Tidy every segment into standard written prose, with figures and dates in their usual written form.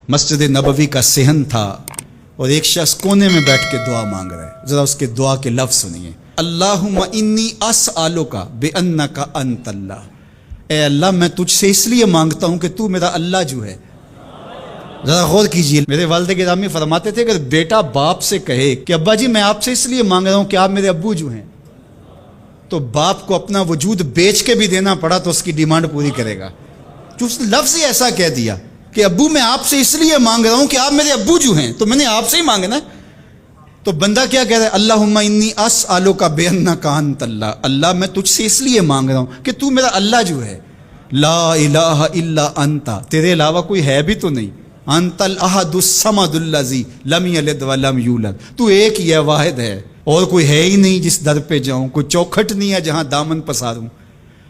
مسجد نبوی کا صحن تھا اور ایک شخص کونے میں بیٹھ کے دعا مانگ رہا ہے. ذرا اس کے دعا کے لفظ سنیے. اللہم انی اسألک بانک انت اللہ. اے اللہ میں تجھ سے اس لیے مانگتا ہوں کہ تو میرا اللہ جو ہے. ذرا غور کیجئے. میرے والد گرامی فرماتے تھے کہ بیٹا باپ سے کہے کہ ابا جی میں آپ سے اس لیے مانگ رہا ہوں کہ آپ میرے ابو جو ہیں، تو باپ کو اپنا وجود بیچ کے بھی دینا پڑا تو اس کی ڈیمانڈ پوری کرے گا. جو اس نے لفظ ہی ایسا کہہ دیا کہ ابو میں آپ سے اس لیے مانگ رہا ہوں کہ آپ میرے ابو جو ہیں، تو میں نے آپ سے ہی مانگنا ہے. تو بندہ کیا کہہ رہا ہے؟ اللہم انی اسألک بانک انت اللہ. اللہ میں تجھ سے اس لیے مانگ رہا ہوں کہ تو میرا اللہ جو ہے. لا الہ الا انت، تیرے علاوہ کوئی ہے بھی تو نہیں. انت الاحد الصمد الذی لم یلد ولم یولد. تو ایک ہی ہے، واحد ہے، اور کوئی ہے ہی نہیں جس در پہ جاؤں. کوئی چوکھٹ نہیں ہے جہاں دامن پساروں،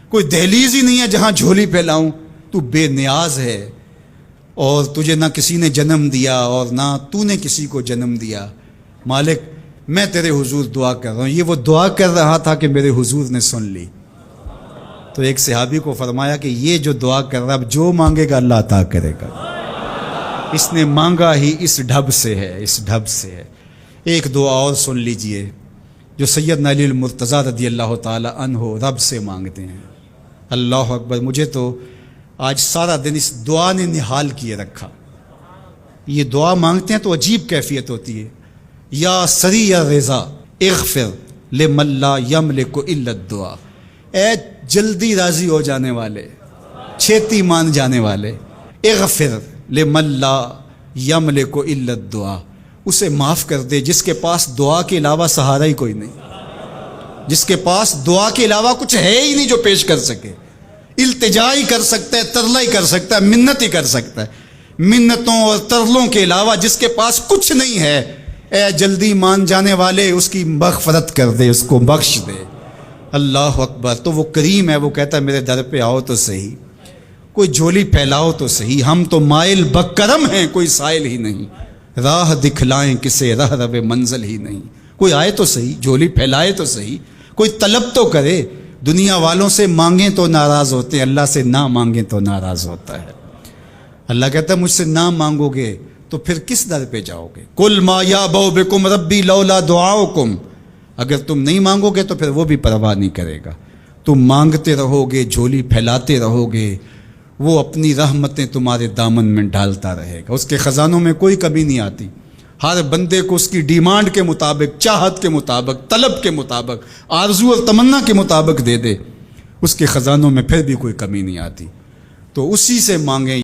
کوئی دہلیز ہی نہیں ہے جہاں جھولی پھیلاؤں. تو بے نیاز ہے، اور تجھے نہ کسی نے جنم دیا اور نہ تو نے کسی کو جنم دیا. مالک میں تیرے حضور دعا کر رہا ہوں. یہ وہ دعا کر رہا تھا کہ میرے حضور نے سن لی. تو ایک صحابی کو فرمایا کہ یہ جو دعا کر رہا اب جو مانگے گا اللہ عطا کرے گا. اس نے مانگا ہی اس ڈھب سے ہے، اس ڈھب سے ہے. ایک دعا اور سن لیجئے جو سیدنا علی المرتضیٰ رضی اللہ تعالی عنہ رب سے مانگتے ہیں. اللہ اکبر. مجھے تو آج سارا دن اس دعا نے نحال کیے رکھا. یہ دعا مانگتے ہیں تو عجیب کیفیت ہوتی ہے. یا سریع الرضا اغفر لمن لا یملک الا الدعاء. اے جلدی راضی ہو جانے والے، چھیتی مان جانے والے، اغفر لمن لا یملک الا الدعاء. اسے معاف کر دے جس کے پاس دعا کے علاوہ سہارا ہی کوئی نہیں، جس کے پاس دعا کے علاوہ کچھ ہے ہی نہیں جو پیش کر سکے. التجا ہی کر سکتا ہے، ترلا ہی کر سکتا ہے، منت ہی کر سکتا ہے. منتوں اور ترلوں کے علاوہ جس کے پاس کچھ نہیں ہے، اے جلدی مان جانے والے اس کی مغفرت کر دے، اس کو بخش دے. اللہ اکبر. تو وہ کریم ہے، وہ کہتا ہے میرے در پہ آؤ تو صحیح، کوئی جھولی پھیلاؤ تو صحیح. ہم تو مائل بکرم ہیں، کوئی سائل ہی نہیں. راہ دکھلائیں کسے رہ رو منزل ہی نہیں. کوئی آئے تو صحیح، جھولی پھیلائے تو صحیح، کوئی طلب تو کرے. دنیا والوں سے مانگیں تو ناراض ہوتے ہیں، اللہ سے نہ مانگیں تو ناراض ہوتا ہے. اللہ کہتا ہے مجھ سے نہ مانگو گے تو پھر کس در پہ جاؤ گے؟ قل ما یعبأ بکم ربی لولا دعاؤکم. اگر تم نہیں مانگو گے تو پھر وہ بھی پرواہ نہیں کرے گا. تم مانگتے رہو گے، جھولی پھیلاتے رہو گے، وہ اپنی رحمتیں تمہارے دامن میں ڈالتا رہے گا. اس کے خزانوں میں کوئی کمی نہیں آتی. ہر بندے کو اس کی ڈیمانڈ کے مطابق، چاہت کے مطابق، طلب کے مطابق، آرزو اور تمنا کے مطابق دے دے. اس کے خزانوں میں پھر بھی کوئی کمی نہیں آتی. تو اسی سے مانگیں.